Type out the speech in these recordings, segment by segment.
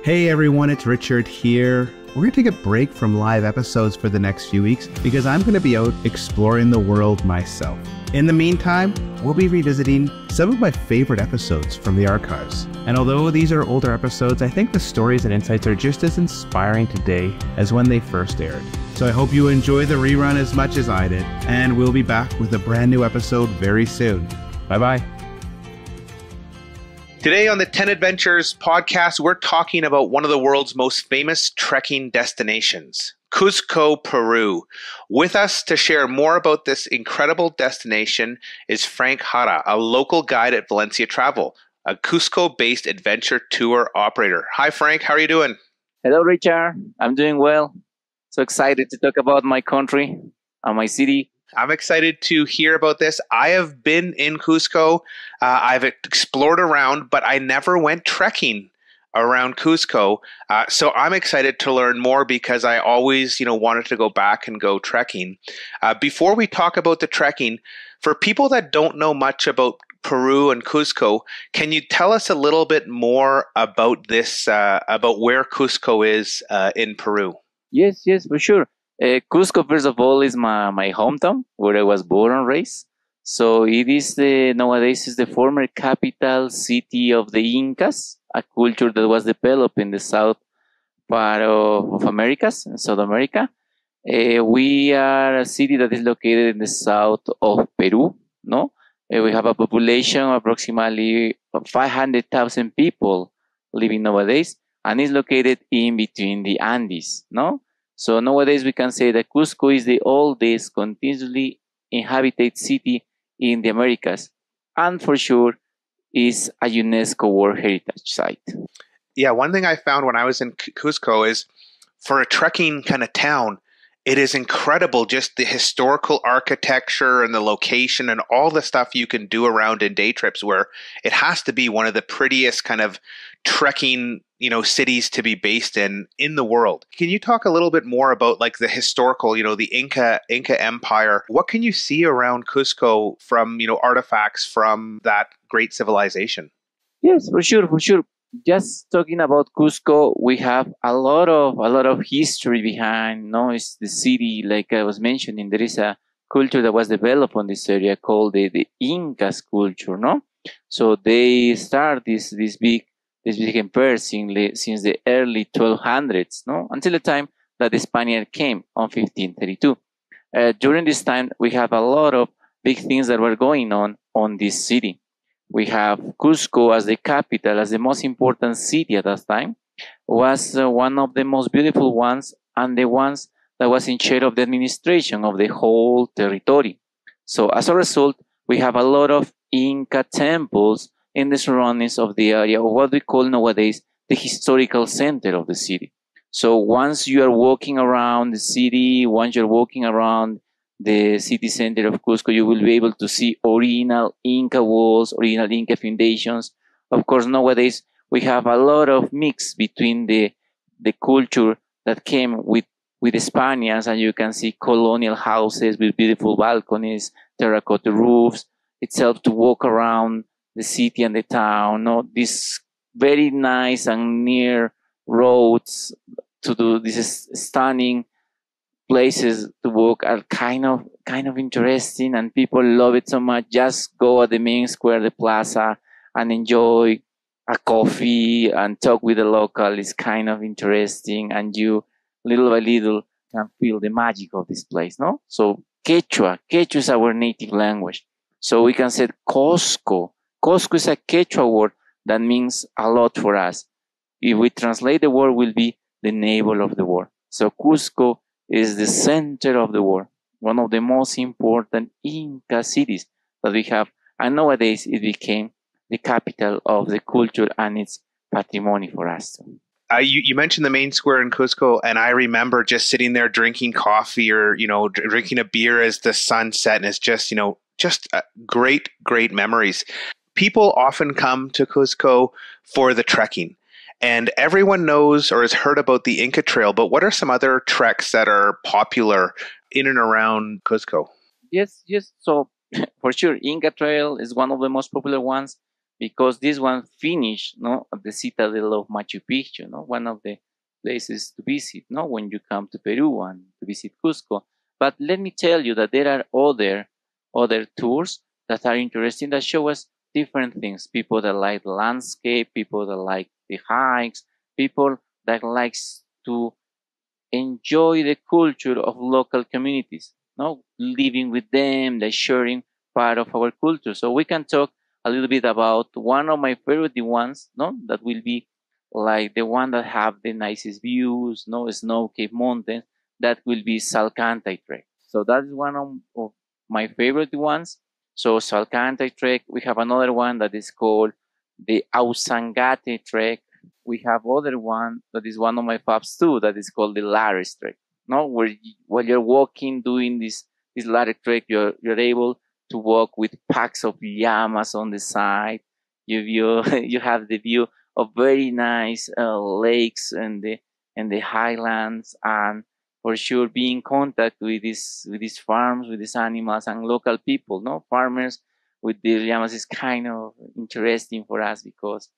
Hey everyone, it's Richard here. We're going to take a break from live episodes for the next few weeks because I'm going to be out exploring the world myself. In the meantime, we'll be revisiting some of my favorite episodes from the archives. And although these are older episodes, I think the stories and insights are just as inspiring today as when they first aired. So I hope you enjoy the rerun as much as I did, and we'll be back with a brand new episode very soon. Bye-bye. Today on the 10 Adventures podcast, we're talking about one of the world's most famous trekking destinations, Cusco, Peru. With us to share more about this incredible destination is Frank Jara, a local guide at Valencia Travel, a Cusco-based adventure tour operator. Hi, Frank. How are you doing? Hello, Richard. I'm doing well. So excited to talk about my country and my city. I'm excited to hear about this. I have been in Cusco. I've explored around, but I never went trekking around Cusco. So I'm excited to learn more because I always, wanted to go back and go trekking. Before we talk about the trekking, for people that don't know much about Peru and Cusco, can you tell us a little bit more about this, about where Cusco is in Peru? Yes, for sure. Cusco, first of all, is my hometown where I was born and raised. So it is nowadays is the former capital city of the Incas, a culture that was developed in the south part of Americas, in South America. We are a city that is located in the south of Peru. No, we have a population of approximately 500,000 people living nowadays, and is located in between the Andes. No. So nowadays we can say that Cusco is the oldest continuously inhabited city in the Americas, and for sure is a UNESCO World Heritage Site. Yeah, one thing I found when I was in Cusco is for a trekking kind of town, it is incredible just the historical architecture and the location and all the stuff you can do around in day trips, where it has to be one of the prettiest kind of trekking cities to be based in the world. Can you talk a little bit more about like the historical, the Inca Empire? What can you see around Cusco from, artifacts from that great civilization? Yes, for sure. Just talking about Cusco, we have a lot of history behind. No, it's the city, like I was mentioning. There is a culture that was developed on this area called the Incas culture. No, so they start this big empire since the early 1200s. No, until the time that the Spaniard came on 1532. During this time, we have a lot of big things that were going on this city. We have Cusco as the capital, as the most important city at that time, was one of the most beautiful ones and the ones that was in charge of the administration of the whole territory. So as a result, we have a lot of Inca temples in the surroundings of the area, or what we call nowadays the historical center of the city. So once you are walking around the city, once you're walking around the city center of Cusco, you will be able to see original Inca walls, original Inca foundations. Of course, nowadays we have a lot of mix between the culture that came with the Spaniards, and you can see colonial houses with beautiful balconies, terracotta roofs. Itself to walk around the city and the town. No, these very nice and near roads to do this stunning places to walk are kind of interesting, and people love it so much. Just go at the main square, the plaza, and enjoy a coffee and talk with the local. It's kind of interesting, and you little by little can feel the magic of this place. No, so Quechua is our native language. So we can say Cusco. Cusco is a Quechua word that means a lot for us. If we translate the word, will be the navel of the world. So Cusco is the center of the world, one of the most important Inca cities that we have. And nowadays it became the capital of the culture and its patrimony for us too. You mentioned the main square in Cusco, and I remember just sitting there drinking coffee or, drinking a beer as the sun set, and it's just, great memories. People often come to Cusco for the trekking, and everyone knows or has heard about the Inca Trail, but what are some other treks that are popular in and around Cusco? Yes. So for sure, Inca Trail is one of the most popular ones. because this one finished, no, at the citadel of Machu Picchu, no, one of the places to visit, no, when you come to Peru and to visit Cusco. But let me tell you that there are other tours that are interesting that show us different things. People that like the landscape, people that like the hikes, people that likes to enjoy the culture of local communities, no, living with them, like sharing part of our culture. So we can talk a little bit about one of my favorite ones, no, that will be like the one that have the nicest views, no, snow cape mountains. That will be Salkantay trek. So that is one of my favorite ones. So Salkantay trek. We have another one that is called the Ausangate trek. We have other one that is one of my faves too, that is called the Lares trek. No, while you're walking, doing this Lares trek, you're able to walk with packs of llamas on the side. You you have the view of very nice lakes and the highlands, and for sure be in contact with these farms, with these animals and local people. No, farmers with the llamas is kind of interesting for us because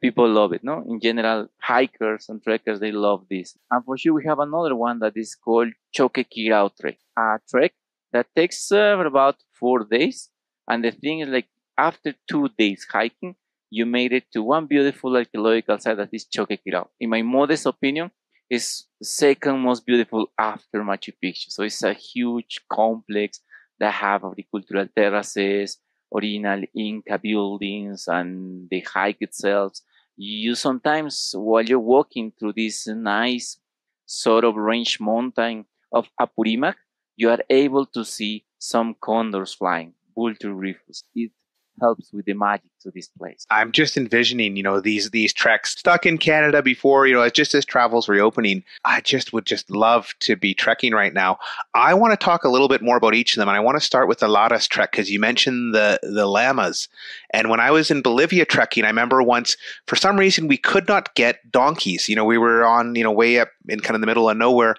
people love it. No, in general, hikers and trekkers they love this. And for sure, we have another one that is called Choquequirao trek, a trek that takes about 4 days. And the thing is, like after 2 days hiking, you made it to one beautiful archaeological site that is Choquequirao. In my modest opinion, is the second most beautiful after Machu Picchu. So it's a huge complex that have agricultural terraces, original Inca buildings, and the hike itself. You sometimes, while you're walking through this nice sort of range mountain of Apurimac, you are able to see some condors flying, vulture rifles. It helps with the magic to this place. I'm just envisioning, these treks stuck in Canada before, just as travel's reopening. I just would just love to be trekking right now. I want to talk a little bit more about each of them, and I want to start with the Lares trek because you mentioned the llamas. And when I was in Bolivia trekking, I remember once for some reason we could not get donkeys. We were on, way up in kind of the middle of nowhere,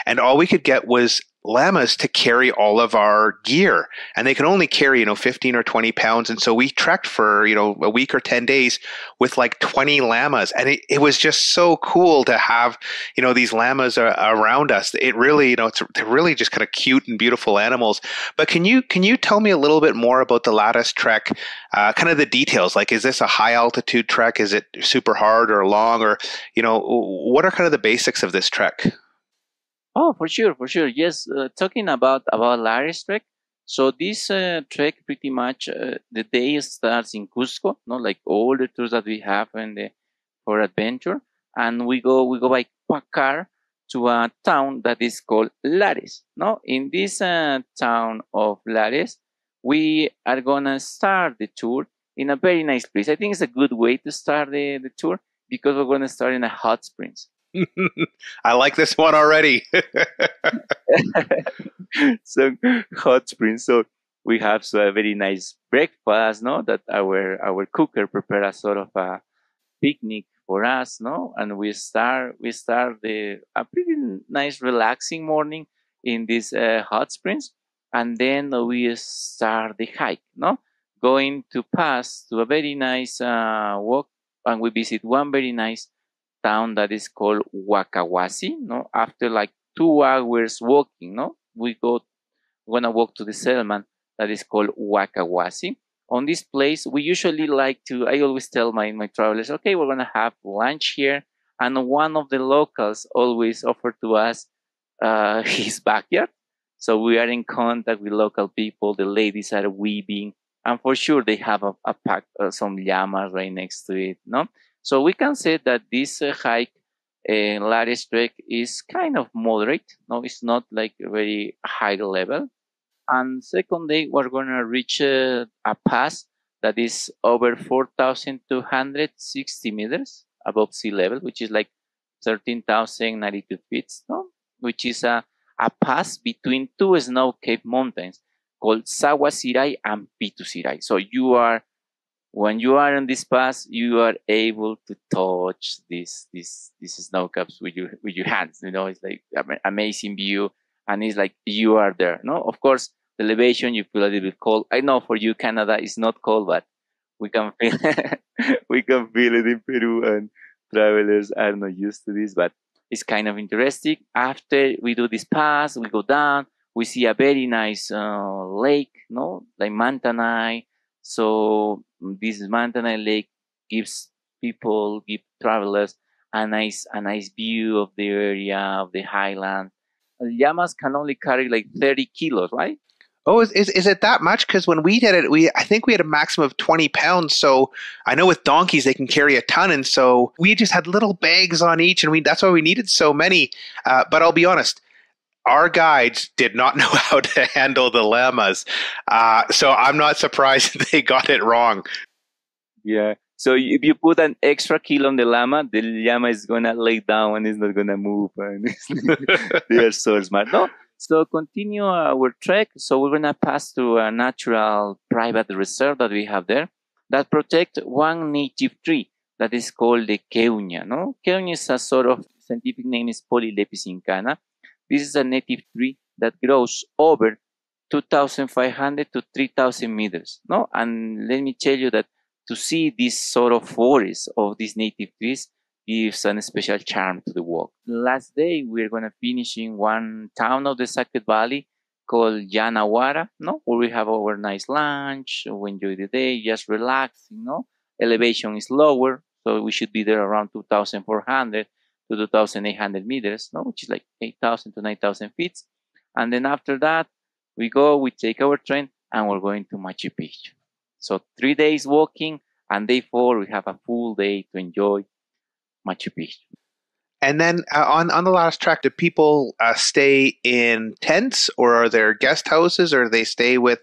and all we could get was llamas to carry all of our gear, and they can only carry 15 or 20 pounds. And so we trekked for a week or 10 days with like 20 llamas, and it was just so cool to have these llamas around us. It really they're really just kind of cute and beautiful animals. But can you tell me a little bit more about the Lares trek, kind of the details? Like, is this a high altitude trek? Is it super hard or long, or what are kind of the basics of this trek? Oh, for sure, for sure. Yes, talking about Lares trek. So this trek pretty much the day starts in Cusco, no, like all the tours that we have in the for adventure, and we go by car to a town that is called Lares. No, in this town of Lares, we are gonna start the tour in a very nice place. I think it's a good way to start the tour because we're gonna start in a hot springs. I like this one already. So hot springs. So we have a very nice breakfast, no? That our cooker prepared a sort of a picnic for us, no? And we start the a pretty nice relaxing morning in these hot springs, and then we start the hike, no? Going to pass to a very nice walk, and we visit one very nice town that is called Wakawasi. No, after like 2 hours walking, no, we're gonna walk to the settlement that is called Wakawasi. On this place, we usually like to. I always tell my travelers, okay, we're gonna have lunch here, and one of the locals always offer to us his backyard. So we are in contact with local people. The ladies are weaving, and for sure they have a pack some llamas right next to it. No, so we can say that this hike Lares trek is kind of moderate. No, it's not like a very high level. And second day, we're gonna reach a pass that is over 4,260 meters above sea level, which is like 13,092 feet, no? Which is a pass between two snow-capped mountains called Sawasirai and Pitusirai. So when you are on this pass, you are able to touch these snow caps with your hands. It's like amazing view, and it's like you are there. No, of course, the elevation you feel a little bit cold. I know for you, Canada is not cold, but We can feel we can feel it in Peru, and travelers are not used to this, but it's kind of interesting. After we do this pass, we go down. We see a very nice lake, no, like Mantanay. So this Mantanay lake gives give travelers a nice view of the area of the highland. Llamas can only carry like 30 kilos, right? Oh, is it that much? Because when we did it, I think we had a maximum of 20 pounds. So I know with donkeys they can carry a ton, and so we just had little bags on each, and we that's why we needed so many. But I'll be honest, our guides did not know how to handle the llamas, so I'm not surprised they got it wrong. Yeah. So if you put an extra kilo on the llama is gonna lay down and it's not gonna move. And they are so smart. No. So continue our trek. So we're gonna pass through a natural private reserve that we have there that protect one native tree that is called the Keunia. No, Keunia is a sort of scientific name is Polylepis incana. This is a native tree that grows over 2,500 to 3,000 meters. No, and let me tell you that to see this sort of forest of these native trees gives a special charm to the walk. Last day, we're going to finish in one town of the Sacred Valley called Yanawara, no? Where we have our nice lunch, we enjoy the day, just relaxing, no? Elevation is lower, so we should be there around 2,400 to 2,800 meters, no? Which is like 8,000 to 9,000 feet. And then after that, we take our train, and we're going to Machu Picchu. So 3 days walking, and day 4 we have a full day to enjoy Machu Picchu. And then on the last track, do people stay in tents, or are there guest houses, or they stay with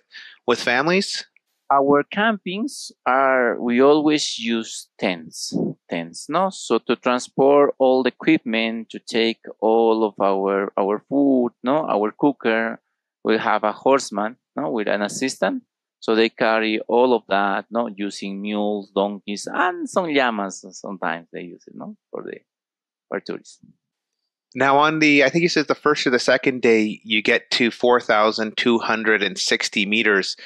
families? Our campings are we always use tents, no? So to transport all the equipment, to take all of our food, no, our cooker, we have a horseman, no, with an assistant. So they carry all of that, no, using mules, donkeys, and some llamas. Sometimes they use it, no, for tourists. Now, I think you said the first or the second day, you get to 4,260 meters.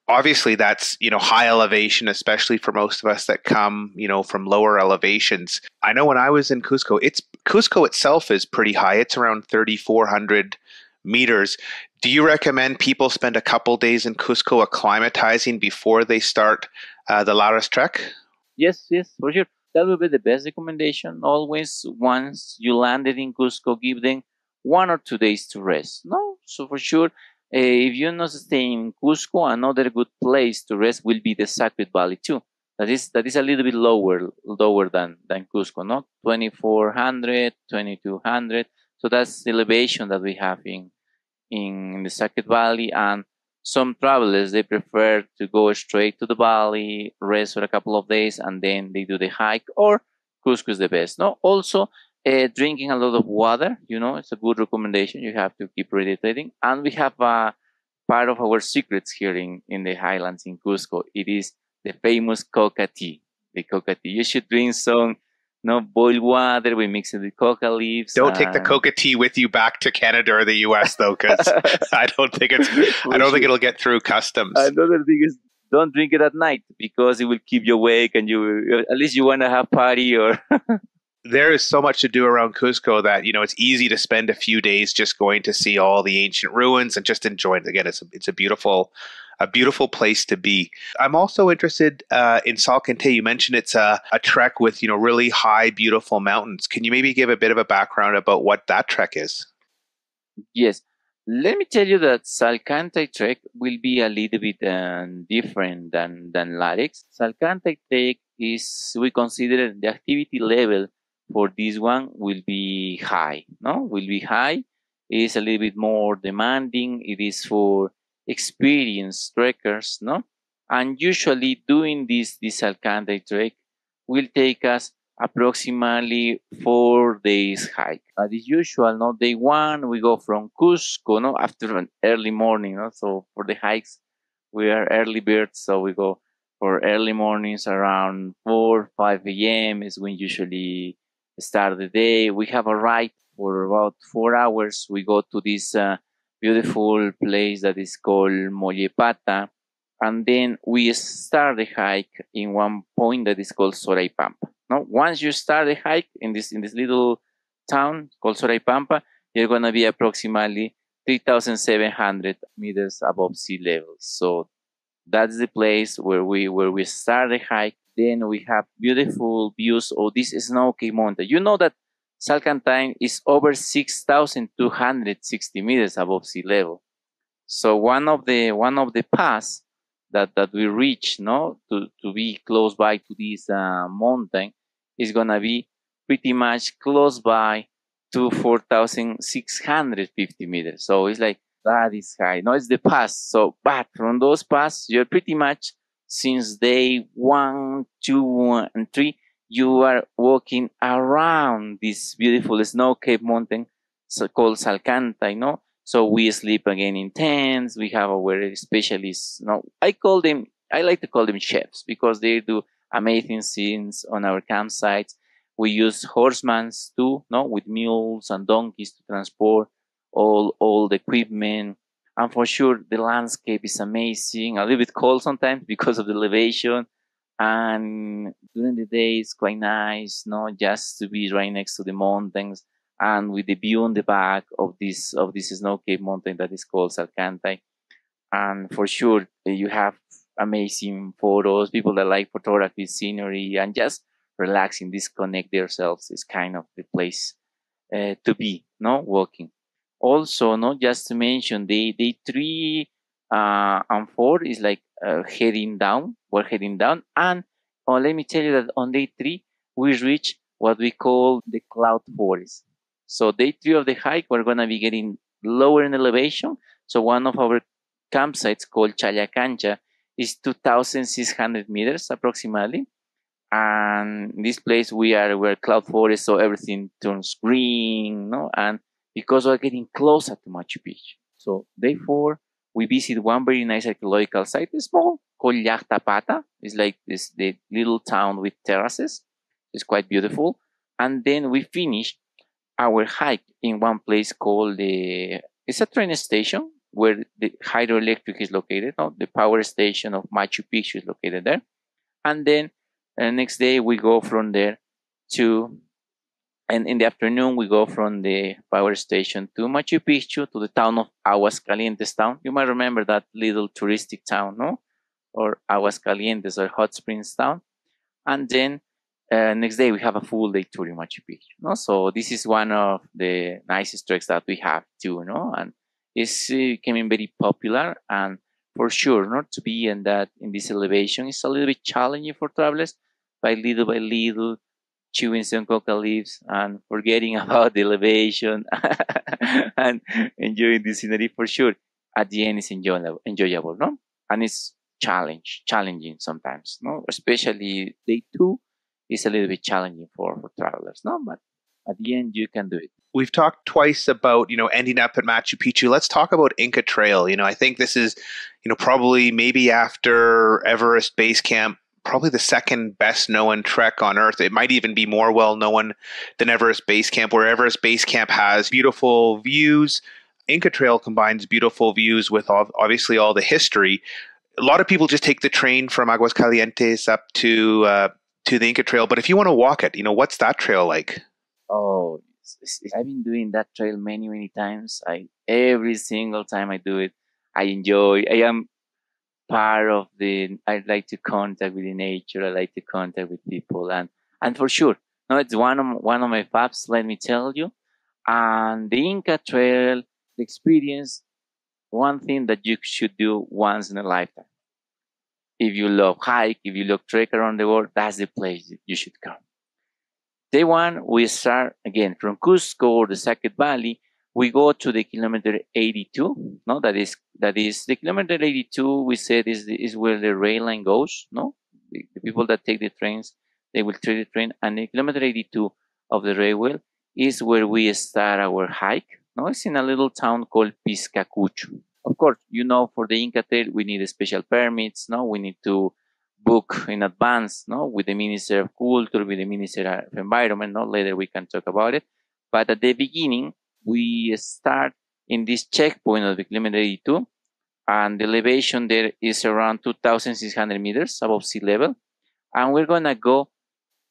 Obviously, that's high elevation, especially for most of us that come from lower elevations. I know when I was in Cusco, Cusco itself is pretty high. It's around 3,400 meters. Do you recommend people spend a couple days in Cusco acclimatizing before they start the Lares trek? Yes, for sure. That will be the best recommendation. Always, once you landed in Cusco, give them 1 or 2 days to rest. No, so for sure, if you're not staying in Cusco, another good place to rest will be the Sacred Valley too. That is a little bit lower than Cusco, no? 2,400, 2,200. So that's the elevation that we have in the Sacred Valley. And some travelers, they prefer to go straight to the valley, rest for a couple of days, and then they do the hike, or Cusco is the best. No, also drinking a lot of water, it's a good recommendation. You have to keep hydrating. And we have part of our secrets here in the highlands in Cusco. It is the famous coca tea. The coca tea. You should drink some boiled water. We mix it with coca leaves. Don't take the coca tea with you back to Canada or the US, though, because I don't think it'll get through customs. Another thing is, don't drink it at night because it will keep you awake, and at least you want to have party or. There is so much to do around Cusco that it's easy to spend a few days just going to see all the ancient ruins and just enjoy it. Again, it's a beautiful place to be. I'm also interested in Salkantay. You mentioned it's a trek with really high, beautiful mountains. Can you maybe give a bit of a background about what that trek is? Yes. Let me tell you that Salkantay trek will be a little bit different than Lares. Salkantay trek we consider the activity level for this one will be high. No, will be high. It is a little bit more demanding. It is for experienced trekkers, no? And usually doing this Salkantay trek will take us approximately 4 days hike. As usual, no, day 1 we go from Cusco, no, after an early morning, no. So for the hikes, we are early birds, so we go for early mornings around 4-5 a.m. is when usually start the day. We have a ride for about 4 hours. We go to this beautiful place that is called Mollepata. and then we start the hike in one point that is called Soraipampa. Now, once you start the hike in this little town called Soraipampa, you're gonna be approximately 3,700 meters above sea level. So that's the place where we start the hike. Then we have beautiful views of this snow-capped mountain. You know that Salkantay is over 6,260 meters above sea level. So one of the paths that we reach, no, to be close by to this mountain is gonna be pretty much close by to 4,650 meters. So it's like that is high. No, it's the pass. So, but from those pass, you're pretty much since day 1, 2, and 3, you are walking around this beautiful snow-capped mountain called Salkantay, no? So we sleep again in tents. We have our specialists. No, I like to call them chefs because they do amazing things on our campsites. We use horsemen too, no, with mules and donkeys to transport all the equipment. And for sure, the landscape is amazing. A little bit cold sometimes because of the elevation. And during the day, it's quite nice, no, just to be right next to the mountains and with the view on the back of this snow-capped mountain that is called Salkantay. And for sure, you have amazing photos. People that like photography, scenery, and just relaxing, disconnect themselves is kind of the place to be, no, walking. Also, not just to mention, day 3 and 4 is like heading down. We're heading down, and let me tell you that on day 3 we reach what we call the cloud forest. So day 3 of the hike, we're gonna be getting lower in elevation. So one of our campsites called Chayacancha is 2,600 meters approximately, and in this place we're cloud forest, so everything turns green, no, and because we're getting closer to Machu Picchu. So therefore, we visit one very nice archaeological site, small, called Llactapata. It's like this the little town with terraces. It's quite beautiful. And then we finish our hike in one place called it's a train station where the hydroelectric is located. No? The power station of Machu Picchu is located there. And then next day we go from there to, and in the afternoon we go from the power station to Machu Picchu, to the town of Aguascalientes town. You might remember that little touristic town, no? Or Aguascalientes or Hot Springs town. And then next day we have a full day tour in Machu Picchu, no? So this is one of the nicest treks that we have too, no? And it's becoming very popular, and for sure, not to be in this elevation is a little bit challenging for travelers. By little, chewing some coca leaves and forgetting about the elevation and enjoying the scenery, for sure. At the end, it's enjoyable, no? And it's challenging sometimes, no? Especially day 2 is a little bit challenging for travelers, no? But at the end, you can do it. We've talked twice about, ending up at Machu Picchu. Let's talk about Inca Trail. I think this is, probably maybe after Everest Base Camp, probably the second best known trek on Earth. It might even be more well known than Everest Base Camp, where Everest Base Camp has beautiful views. Inca Trail combines beautiful views with obviously all the history. A lot of people just take the train from Aguascalientes up to the Inca Trail, but if you want to walk it, what's that trail like? Oh, I've been doing that trail many times. Every single time I do it, I enjoy. I am part of I like to contact with the nature. I like to contact with people, and for sure, no, it's one of my faves. Let me tell you, and the Inca Trail, the experience, one thing that you should do once in a lifetime. If you love hike, if you love trek around the world, that's the place you should come. Day 1, we start again from Cusco or the Sacred Valley. We go to the kilometer 82. No, that is the kilometer 82. We said is where the rail line goes. No, the people that take the trains, they will take the train, and the kilometer 82 of the railway is where we start our hike. No, it's in a little town called Piscacucho. Of course, for the Inca Trail, we need special permits. No, we need to book in advance, no, with the Minister of Culture, with the Minister of Environment. No, later we can talk about it. But at the beginning, we start in this checkpoint of the kilometer 82, and the elevation there is around 2,600 meters above sea level. And we're gonna go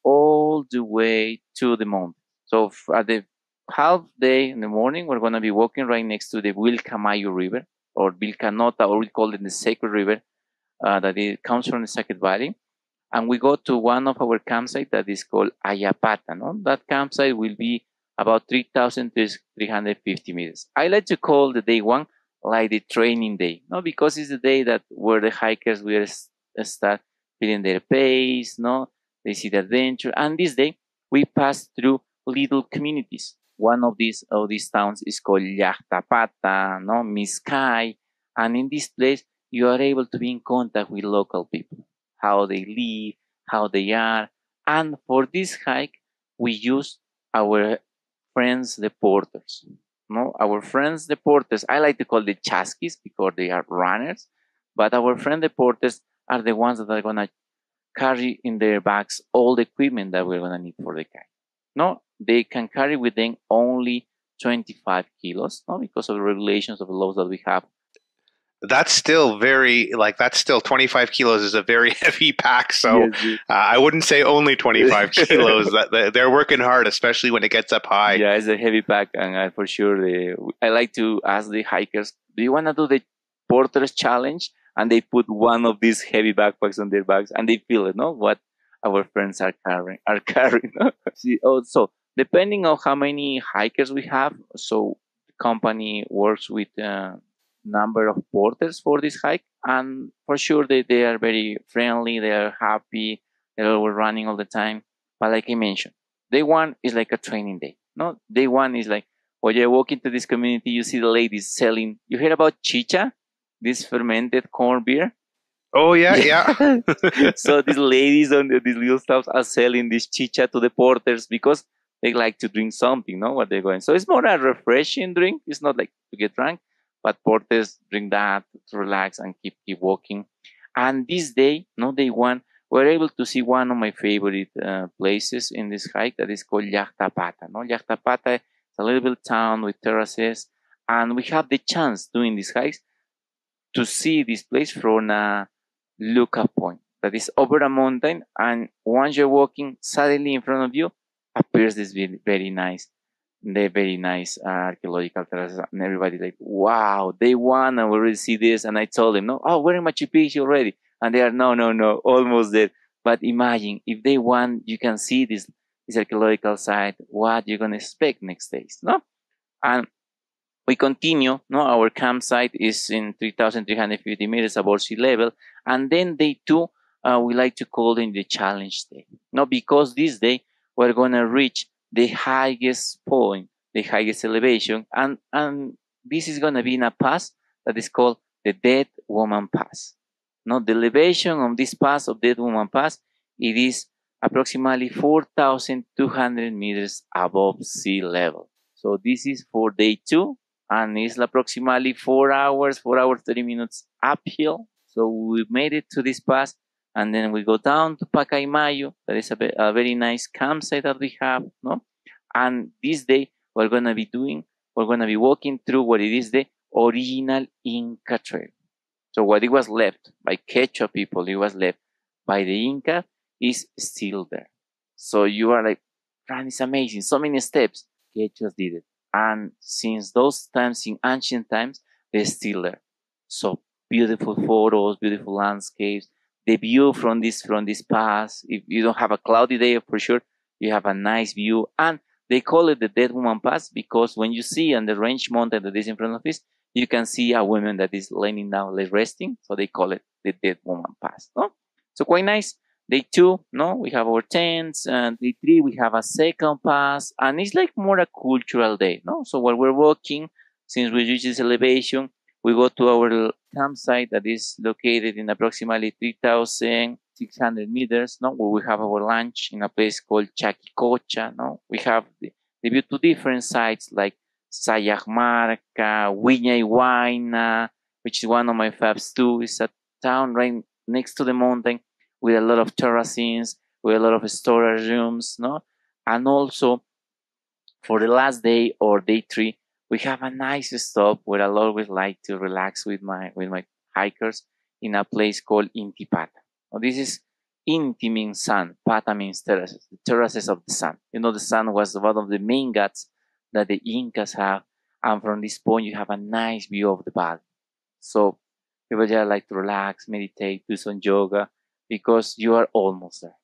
all the way to the mountain. So at the half day in the morning, we're gonna be walking right next to the Vilcamayo River, or Vilcanota, or we call it the Sacred River, that it comes from the Sacred Valley. And we go to one of our campsites that is called Ayapata. No? That campsite will be about 3,350 meters. I like to call the day one like the training day, no, because it's the day that where the hikers will start feeling their pace, no, they see the adventure. And this day we pass through little communities. One of these towns is called Llactapata, no, Miscay, and in this place you are able to be in contact with local people, how they live, how they are. And for this hike, we use our friends, the porters. No, our friends, the porters, I like to call the chaskis because they are runners, but our friend, the porters, are the ones that are going to carry in their bags all the equipment that we're going to need for the kayak. No, they can carry with them only 25 kilos, no, because of the regulations of the laws that we have. That's still that's still 25 kilos is a very heavy pack. So Yes, yes. I wouldn't say only 25 kilos. They're working hard, especially when it gets up high. Yeah, it's a heavy pack, and for sure, I like to ask the hikers, "Do you want to do the Porter's Challenge?" And they put one of these heavy backpacks on their bags, and they feel it, no, what our friends are carrying. No? See, also, depending on how many hikers we have, so the company works with number of porters for this hike, and for sure they are very friendly, they are happy, they're always running all the time. But like I mentioned, day one is like a training day. No, day one is like when you walk into this community, you see the ladies selling. You hear about chicha, this fermented corn beer? Oh yeah. So these ladies on these little stuffs are selling this chicha to the porters because they like to drink something, no? What they're going. So it's more a refreshing drink. It's not like to get drunk, but porters drink that to relax and keep walking. And this day, no, day one, we're able to see one of my favorite places in this hike that is called Llactapata. No, Llactapata is a little bit town with terraces, and we have the chance doing these hikes to see this place from a lookout point that is over a mountain. And once you're walking, suddenly in front of you appears this very nice, the very nice archaeological terraces, and everybody's like, "Wow, they won! And we already see this." And I told them, "No, oh, we're in Machu Picchu already," and they are, "No, no, no, almost there." But imagine if they won, you can see this archaeological site. What you're gonna expect next days, no? And we continue. No, our campsite is in 3,350 meters above sea level, and then day two, we like to call it the challenge day. No, because this day we're gonna reach the highest point, the highest elevation, and this is gonna be in a pass that is called the Dead Woman Pass. No, the elevation on this pass of Dead Woman Pass, it is approximately 4,200 meters above sea level. So this is for day two, and it's approximately 4 hours 30 minutes uphill. So we made it to this pass, and then we go down to Pacaymayo. That is a very nice campsite that we have, no? And this day we're gonna be walking through what it is the original Inca trail. So what it was left by Quechua people, it was left by the Inca, is still there. So you are like, "Man, it's amazing, so many steps." Quechuas did it. And since those times, in ancient times, they're still there. So beautiful photos, beautiful landscapes, the view from this pass. If you don't have a cloudy day, for sure, you have a nice view. And they call it the Dead Woman Pass because when you see on the range mountain that is in front of this, you can see a woman that is laying down, like resting. So they call it the Dead Woman Pass. No? So quite nice. Day two, no, we have our tents, and day three we have a second pass, and it's like more a cultural day, no. So while we're walking, since we reach this elevation, we go to our campsite that is located in approximately 3,600 meters, no, where we have our lunch in a place called Chaquicocha, no. We have the view to different sites like Sayakmarca, Viña y Huayna, which is one of my faves too. It's a town right next to the mountain, with a lot of terraces, with a lot of storage rooms, no? And also, for the last day or day three, we have a nice stop where I always like to relax with my hikers in a place called Inti Pata. Now, this is Inti means sun, Pata means terraces, the terraces of the sun. You know, the sun was one of the main gods that the Incas have, and from this point you have a nice view of the valley. So people just like to relax, meditate, do some yoga because you are almost there.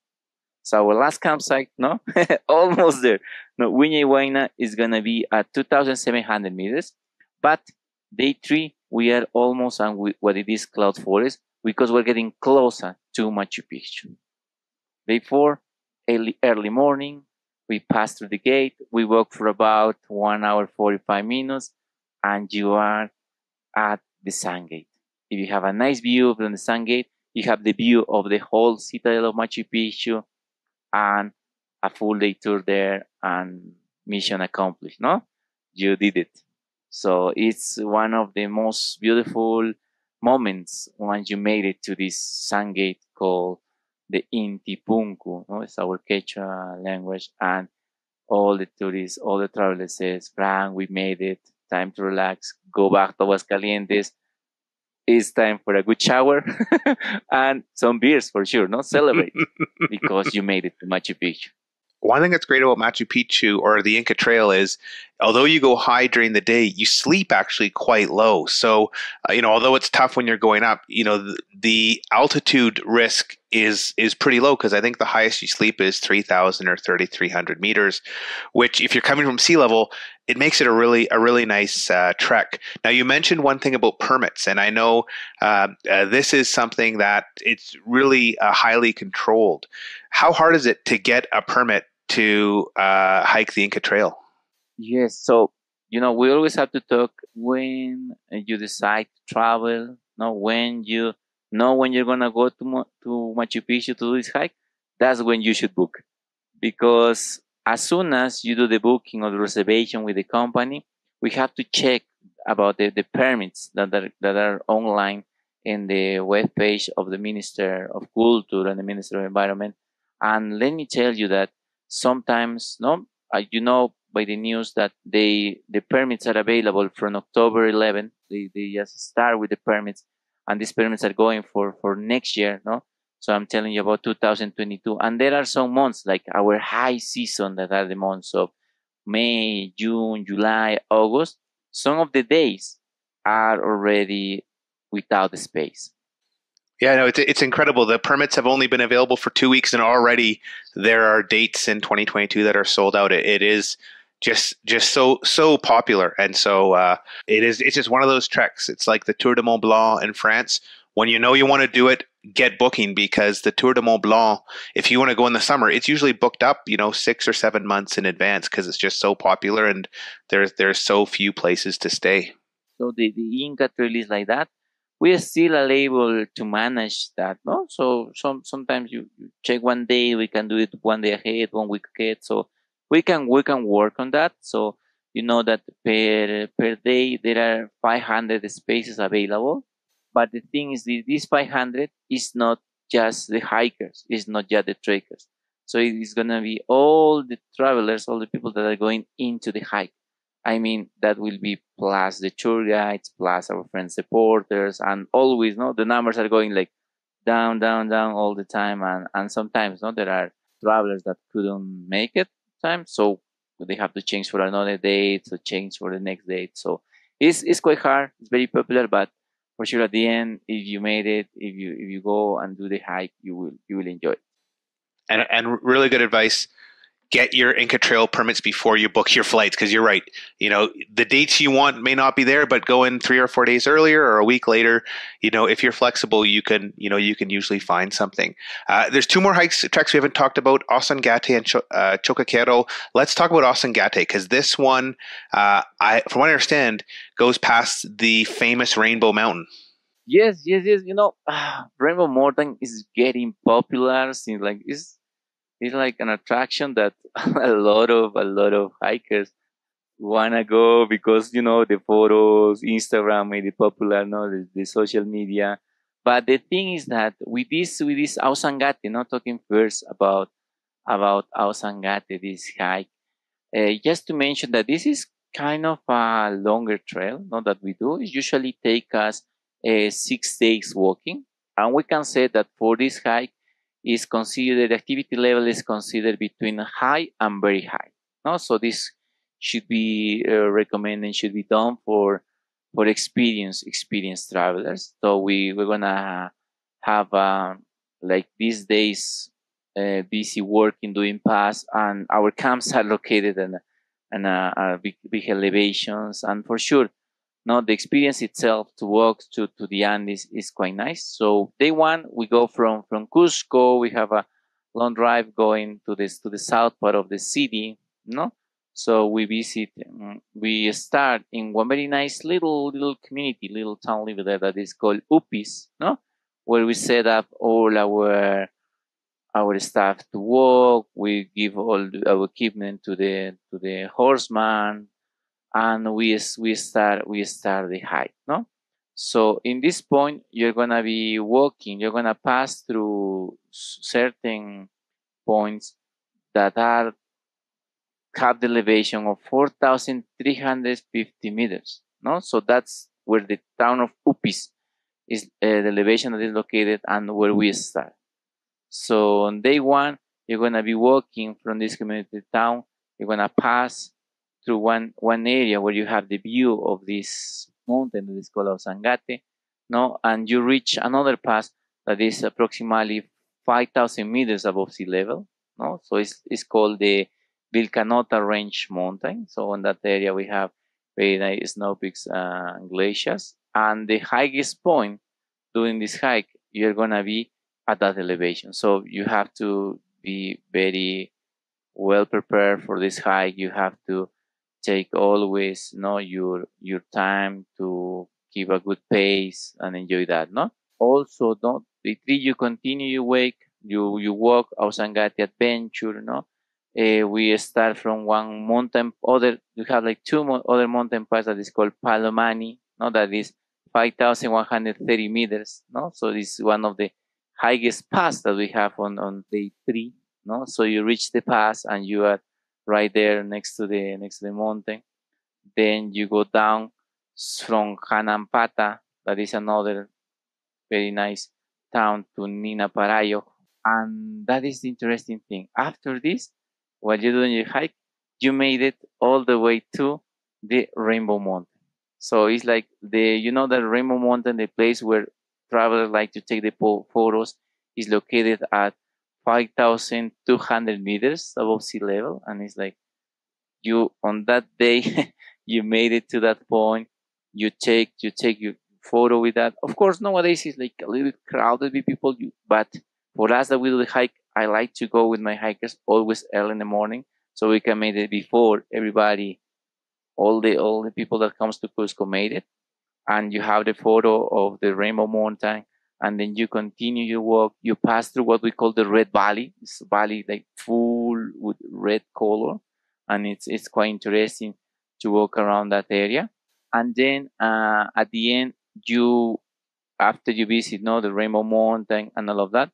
So our last campsite, no, almost there. No, Wiña Huayna is gonna be at 2,700 meters, but day 3 we are almost on what it is cloud forest because we're getting closer to Machu Picchu. Day 4, early morning, we pass through the gate. We walk for about 1 hour 45 minutes, and you are at the sun gate. If you have a nice view from the sun gate, you have the view of the whole citadel of Machu Picchu and a full day tour there and mission accomplished. No, you did it. So it's one of the most beautiful moments once you made it to this sun gate called the Inti Punku. No, it's our Quechua language, and all the tourists, all the travelers says, Frank, we made it. Time to relax. Go back to Aguascalientes. It's time for a good shower and some beers for sure. No, celebrate because you made it to Machu Picchu. One thing that's great about Machu Picchu or the Inca Trail is, although you go high during the day, you sleep actually quite low. So, although it's tough when you're going up, the altitude risk is pretty low because I think the highest you sleep is 3,000 or 3,300 meters, which if you're coming from sea level, it makes it a really nice trek. Now, you mentioned one thing about permits, and I know this is something that it's really highly controlled. How hard is it to get a permit to hike the Inca Trail? Yes, so we always have to talk when you decide to travel. No, when you know when you're gonna go to Machu Picchu to do this hike, that's when you should book, because as soon as you do the booking or the reservation with the company, we have to check about the permits that are online in the web page of the Minister of Culture and the Minister of Environment. And let me tell you that sometimes, no, by the news that the permits are available from October 11th. They just start with the permits, and these permits are going for next year, no. So I'm telling you about 2022, and there are some months like our high season that are the months of May, June, July, August. Some of the days are already without the space. Yeah, no, it's incredible. The permits have only been available for 2 weeks, and already there are dates in 2022 that are sold out. It is just so popular, and so it's just one of those treks. It's like the Tour de Mont Blanc in France. When you know you want to do it, get booking, because the Tour de Mont Blanc, if you want to go in the summer, it's usually booked up, 6 or 7 months in advance because it's just so popular and there's so few places to stay. So the Inca Trail is like that. We are still able to manage that, no? So sometimes you check one day, we can do it one day ahead, 1 week ahead. So we can work on that. So you know that per day there are 500 spaces available. But the thing is, this 500 is not just the hikers, it's not just the trekkers. So it is gonna be all the travelers, all the people that are going into the hike. I mean, that will be plus the tour guides, plus our friends, supporters, and always, no, the numbers are going like down, down, down all the time. And sometimes, no, there are travelers that couldn't make it time, so they have to change for another date, so change for the next date. So it's quite hard. It's very popular, but for sure, at the end, if you made it, if you go and do the hike, you will enjoy it. And really good advice. Get your Inca Trail permits before you book your flights, because you're right. The dates you want may not be there, but go in 3 or 4 days earlier or a week later. If you're flexible, you can usually find something. There's 2 more treks we haven't talked about: Osangate and Chocaquero. Let's talk about Osangate, because this one, from what I understand, goes past the famous Rainbow Mountain. Yes, yes, yes. Rainbow Mountain is getting popular since it's like an attraction that a lot of hikers wanna go because the photos, Instagram made it popular, no, the social media. But the thing is that with this Ausangate, talking first about Ausangate, this hike, just to mention that this is kind of a longer trail, not that we do. It usually take us 6 days walking, and we can say that for this hike is considered the activity level is considered between high and very high. No, so this should be recommended, should be done for experienced travelers. So we're gonna have like these days busy working doing pass, and our camps are located in big elevations, and for sure no, the experience itself to walk to the Andes is quite nice. So day one, we go from Cusco. We have a long drive going to the south part of the city. No, so we visit. We start in one very nice little community, little town over there that is called Upis. No, where we set up all our staff to walk. We give all our equipment to the horseman, and we start the hike. No, so in this point you're gonna be walking. You're gonna pass through certain points that are have the elevation of 4,350 meters. No, so that's where the town of Upis is, the elevation that is located, and where we start. So on day one, you're gonna be walking from this community town. You're gonna pass through one area where you have the view of this mountain that is called Osangate, no, and you reach another pass that is approximately 5,000 meters above sea level, no. So it's called the Vilcanota Range Mountain. So on that area we have very nice snow peaks and glaciers, and the highest point during this hike you're gonna be at that elevation. So you have to be very well prepared for this hike. You have to take always know your time to keep a good pace and enjoy that. No, also don't the tree you continue you wake you walk Ausangati adventure. No, we start from one mountain. Other you have like other mountain pass that is called Palomani. No, that is 5,130 meters. No, so this is one of the highest pass that we have on day three. No, so you reach the pass and you are right there next to the mountain. Then you go down from Hanampata, that is another very nice town, to Nina Parayo. And that is the interesting thing. After this, while you're doing your hike, you made it all the way to the Rainbow Mountain. So it's like the Rainbow Mountain, the place where travelers like to take the photos, is located at 5,200 meters above sea level, and it's like you on that day you made it to that point. You take your photo with that. Of course, nowadays it's like a little bit crowded with people. But for us that we do the hike, I like to go with my hikers always early in the morning, so we can make it before everybody, all the people that comes to Cusco made it. And you have the photo of the Rainbow Mountain, and then you continue your walk. You pass through what we call the Red Valley. It's a valley like full with red color, and it's quite interesting to walk around that area. And then at the end, you after you visit the Rainbow Mountain and all of that,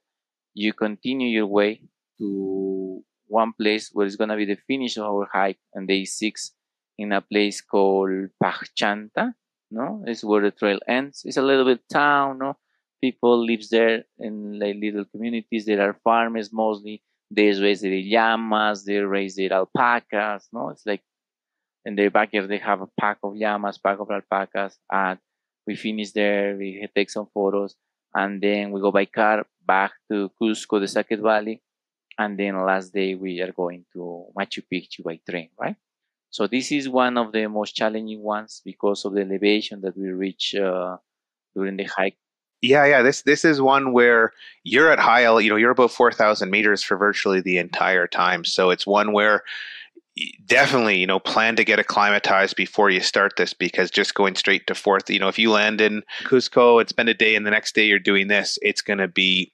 you continue your way to one place where it's gonna be the finish of our hike on day 6, in a place called Pachanta. No, it's where the trail ends. It's a little bit town. No, people lives there in like little communities. There are farmers mostly. They raise their llamas. They raise their alpacas. No, it's like in their backyard they have a pack of llamas, pack of alpacas, and we finish there. We take some photos, and then we go by car back to Cusco, the Sacred Valley, and then last day we are going to Machu Picchu by train, right? So this is one of the most challenging ones because of the elevation that we reach during the hike. Yeah, yeah. This is one where you're at high, you're above 4,000 meters for virtually the entire time. So it's one where definitely, plan to get acclimatized before you start this, because just going straight to fourth, if you land in Cusco and spend a day and the next day you're doing this, it's going to be,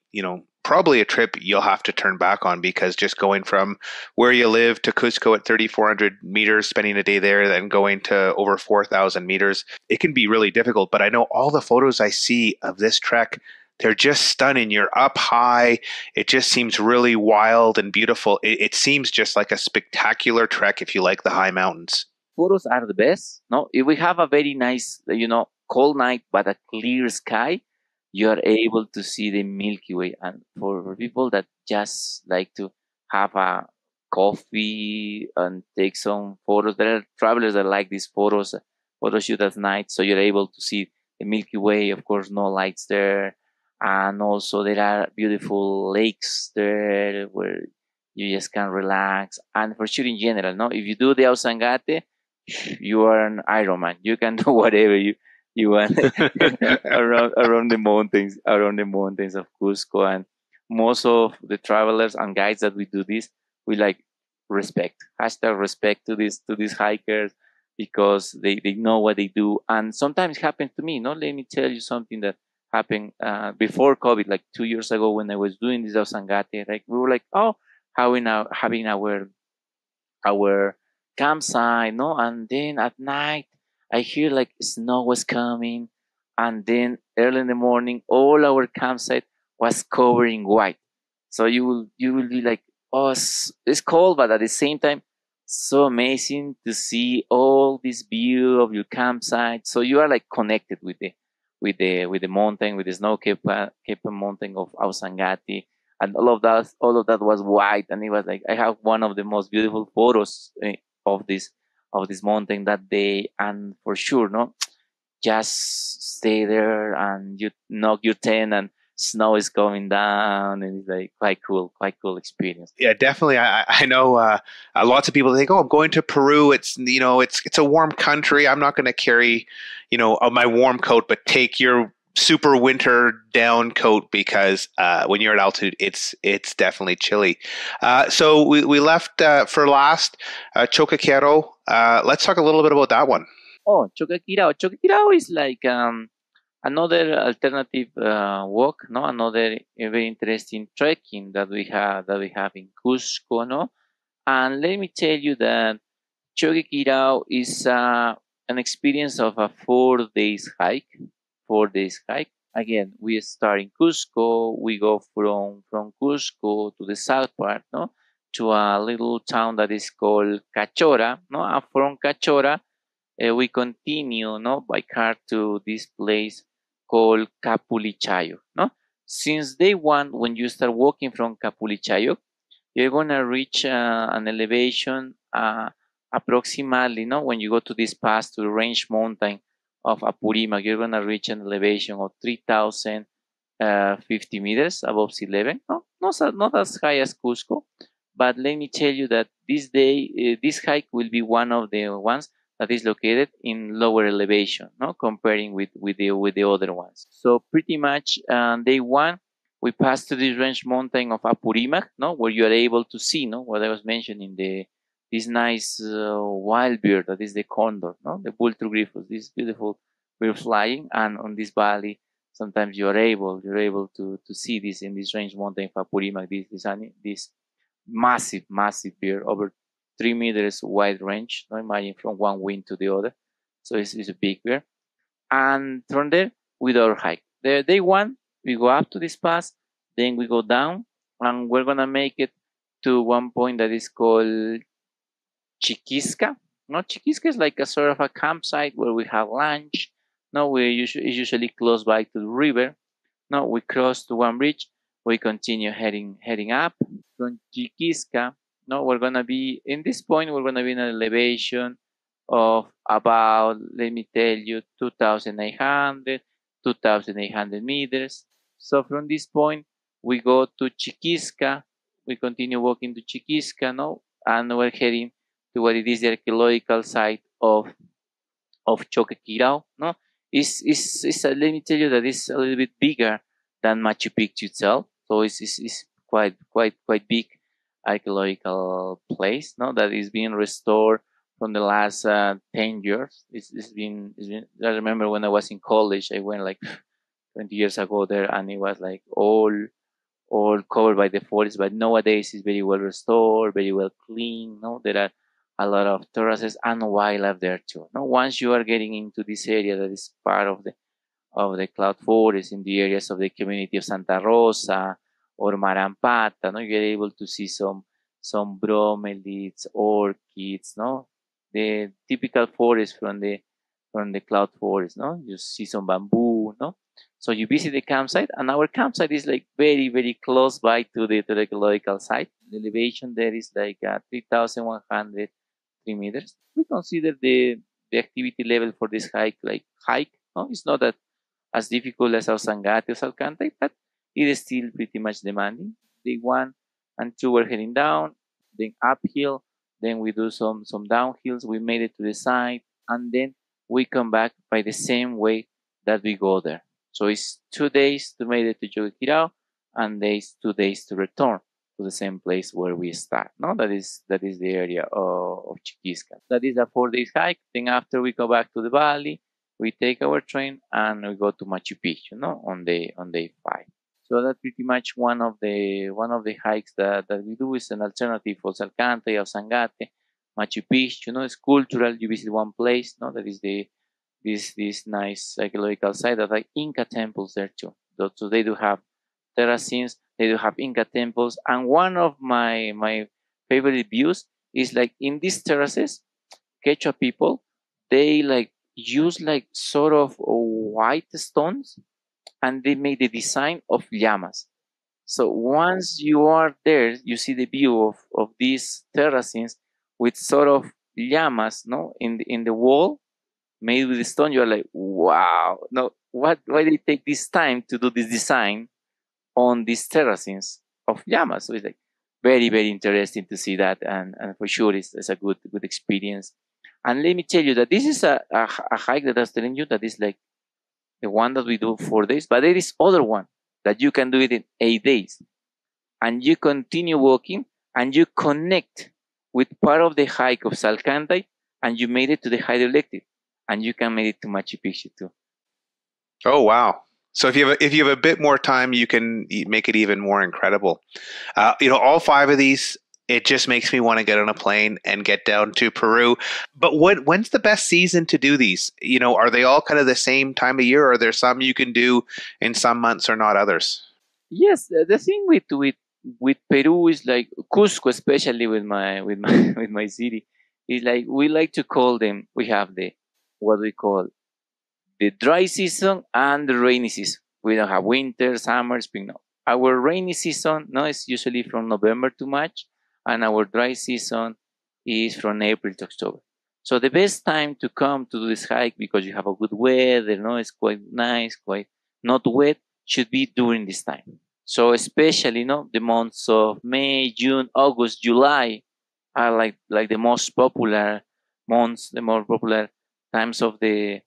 probably a trip you'll have to turn back on, because just going from where you live to Cusco at 3,400 meters, spending a day there, then going to over 4,000 meters, it can be really difficult. But I know all the photos I see of this trek, they're just stunning. You're up high. It just seems really wild and beautiful. It seems just like a spectacular trek if you like the high mountains. photos are the best. No, if we have a very nice, cold night but a clear sky, you are able to see the Milky Way. And for people that just like to have a coffee and take some photos, there are travelers that like these photo shoot at night, so you're able to see the Milky Way. Of course, no lights there, and also there are beautiful lakes there where you just can relax. And for sure, in general, no, if you do the Ausangate, you are an Ironman. You can do whatever you want around the mountains of Cusco. And most of the travelers and guides that we do this, we like respect #respect to these hikers, because they know what they do. And sometimes it happens to me. No, let me tell you something that happened before COVID, like 2 years ago, when I was doing this Ausangate. Like, we were like, oh, having our campsite, no? And then at night, I hear like snow was coming, and then early in the morning, all our campsite was covered in white. So you will be like, oh, it's cold, but at the same time, so amazing to see all this view of your campsite. So you are like connected with the mountain, with the snow cape mountain of Ausangati, and all of that was white. And it was like, I have one of the most beautiful photos of this mountain that day. And for sure, no, just stay there and you knock your tent and snow is coming down, and it's like quite cool experience. Yeah, definitely. I know lots of people think, "Oh, I'm going to Peru. It's a warm country. I'm not going to carry, my warm coat, but take your super winter down coat because when you're at altitude, it's definitely chilly." So we left for last Chocaquero. Let's talk a little bit about that one. Oh, Choquequirao is like another alternative walk, no, another very interesting trekking that we have in Cusco, no. And let me tell you that Choquequirao is an experience of a 4 days hike. 4 days hike. Again, we start in Cusco. We go from Cusco to the south part, no, to a little town that is called Cachora, no. And from Cachora, we continue, no, by car to this place called Capulichayo, no. Since day one, when you start walking from Capulichayo, you're gonna reach an elevation approximately, no, when you go to this pass to the range mountain of Apurimac, you're gonna reach an elevation of 3,050 meters above sea level. No, not as high as Cusco, but let me tell you that this day, this hike will be one of the ones that is located in lower elevation, no, comparing with the other ones. So pretty much day one, we pass to this range mountain of Apurimac, no, where you are able to see, no, what I was mentioning, this nice wild bird that is the condor, no, the Bultrugriffus, this beautiful bird flying. And on this valley, sometimes you're able to see this in this range mountain of Apurimac, this massive bird, over 3 meters wide range. Now imagine from one wing to the other. So it's a big bear. And from there, we do our hike. The day one, we go up to this pass, then we go down, and we're gonna make it to one point that is called Chiquisca. No, Chiquisca is like a sort of a campsite where we have lunch. No, it's usually close by to the river. No, we cross to one bridge. We continue heading up from Chiquisca. No, we're gonna be in this point. We're gonna be in an elevation of about, let me tell you, 2,800 meters. So from this point, we go to Chiquisca. We continue walking to Chiquisca, no, and we're heading to what it is the archaeological site of Choquequirao, no. Let me tell you that it's a little bit bigger than Machu Picchu itself. So it's quite big archaeological place, no, that is being restored from the last 10 years. It's been, I remember when I was in college, I went like 20 years ago there, and it was like all covered by the forest. But nowadays it's very well restored, very well cleaned. No, there are a lot of terraces and wildlife there too. No, once you are getting into this area that is part of the cloud forest, in the areas of the community of Santa Rosa or Marampata, no, you're able to see some bromeliads, orchids, no, the typical forest from the cloud forest. No, you see some bamboo. No, so you visit the campsite, and our campsite is like very very close by to the ecological site. The elevation there is like 3,103 meters. We consider the activity level for this hike like hike. No, it's not that as difficult as our Sangate or Salkantay, but it is still pretty much demanding. Day 1 and 2 we're heading down, then uphill, then we do some downhills. We made it to the side, and then we come back by the same way that we go there. So it's 2 days to make it to Joguequirao, and 2 days to return to the same place where we start. No, that is the area of Chiquisca. That is a 4 days hike. Then after we go back to the valley, we take our train and we go to Machu Picchu, no, on day 5. So that's pretty much one of the hikes that we do is an alternative for Salkantay or Sangate. Machu Picchu, it's cultural. You visit one place, no, that is this nice archaeological site that like Inca temples there too. So they do have terracines, they do have Inca temples, and one of my favorite views is like in these terraces, Quechua people, they like use like sort of white stones, and they made the design of llamas. So once you are there, you see the view of these terracines with sort of llamas, no, in the wall made with stone. You're like, wow, no, why they take this time to do this design on these terracines of llamas? So it's like very very interesting to see that, and for sure it's a good experience. And let me tell you that this is a hike that I was telling you that is like the one that we do 4 days, but there is other one that you can do it in 8 days, and you continue walking and you connect with part of the hike of Salkantay, and you made it to the hydroelectric, and you can make it to Machu Picchu too. Oh wow! So if you have a bit more time, you can make it even more incredible. All five of these, it just makes me want to get on a plane and get down to Peru. But when's the best season to do these? Are they all kind of the same time of year, or are there some you can do in some months or not others? Yes, the thing with Peru is like Cusco, especially with my with my city, is like we like to call them. We have the what we call the dry season and the rainy season. We don't have winter, summer, spring. No, our rainy season no is usually from November to March, and our dry season is from April to October. So the best time to come to do this hike because you have a good weather, no, it's quite nice, quite not wet, should be during this time. So especially, the months of May, June, August, July are like the most popular months, the more popular times of the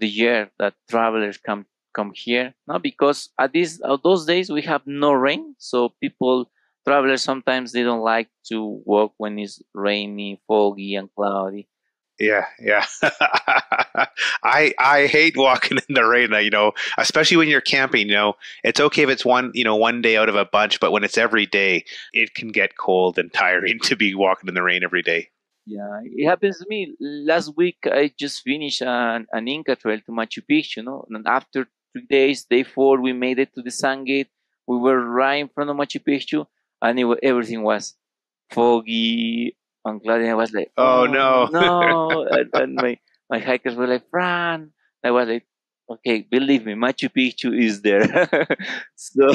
year that travelers come here. No, because at those days we have no rain, so travelers sometimes they don't like to walk when it's rainy, foggy, and cloudy. Yeah, yeah. I hate walking in the rain, especially when you're camping, It's okay if it's one day out of a bunch, but when it's every day, it can get cold and tiring to be walking in the rain every day. Yeah, it happens to me. Last week I just finished an Inca trail to Machu Picchu, and after 3 days, day 4, we made it to the Sun Gate. We were right in front of Machu Picchu, and everything was foggy and cloudy. I was like, Oh oh no. no! And my hikers were like, Fran. I was like, okay, believe me, Machu Picchu is there. so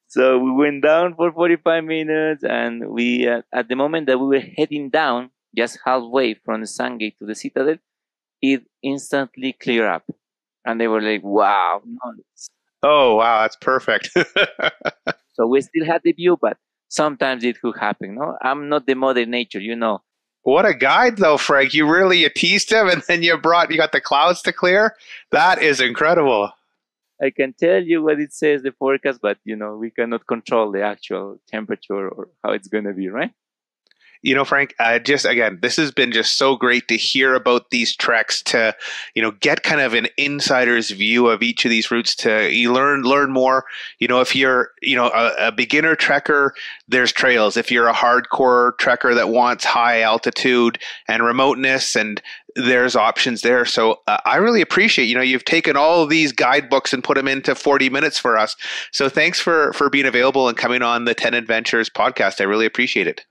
so we went down for 45 minutes, and we at the moment that we were heading down, just halfway from the Sun Gate to the Citadel, it instantly cleared up, and they were like, "Wow!" Oh wow, that's perfect. So we still had the view, but sometimes it could happen. No, I'm not the mother nature. What a guide though, Frank. You teased him and then you got the clouds to clear. That is incredible. I can tell you what it says the forecast, but we cannot control the actual temperature or how it's gonna be, right? Frank, just again, this has been just so great to hear about these treks, to, get kind of an insider's view of each of these routes, to you learn more. If you're, a beginner trekker, there's trails. If you're a hardcore trekker that wants high altitude and remoteness, and there's options there. So I really appreciate, you've taken all of these guidebooks and put them into 40 minutes for us. So thanks for being available and coming on the 10 Adventures podcast. I really appreciate it.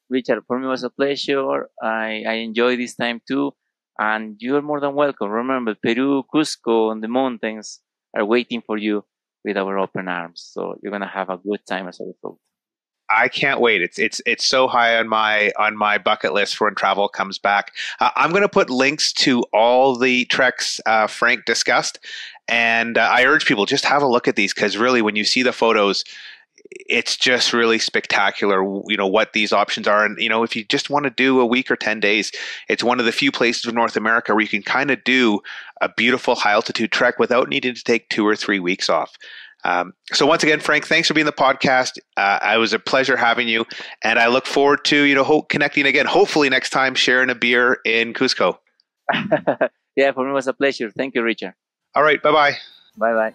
Richard, for me it was a pleasure. I enjoy this time too. And you're more than welcome. Remember, Peru, Cusco, and the mountains are waiting for you with our open arms. So you're gonna have a good time as a result. I can't wait. It's so high on my bucket list for when travel comes back. I'm going to put links to all the treks Frank discussed, and I urge people just have a look at these because really, when you see the photos, it's just really spectacular. You know what these options are, and you know if you just want to do a week or 10 days, it's one of the few places in North America where you can kind of do a beautiful high altitude trek without needing to take 2 or 3 weeks off. So once again, Frank, thanks for being the podcast. It was a pleasure having you, and I look forward to connecting again. Hopefully next time, sharing a beer in Cusco. Yeah, for me it was a pleasure. Thank you, Richard. All right, bye bye. Bye bye.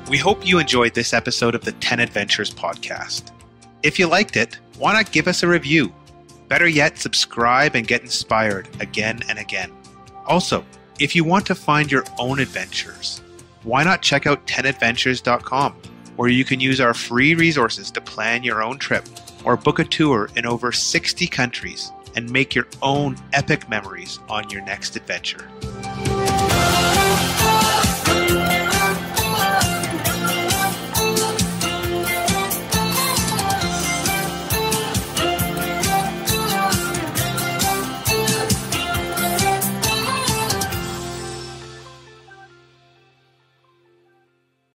We hope you enjoyed this episode of the 10 Adventures podcast. If you liked it, why not give us a review? Better yet, subscribe and get inspired again and again. Also, if you want to find your own adventures, why not check out 10adventures.com, where you can use our free resources to plan your own trip or book a tour in over 60 countries and make your own epic memories on your next adventure.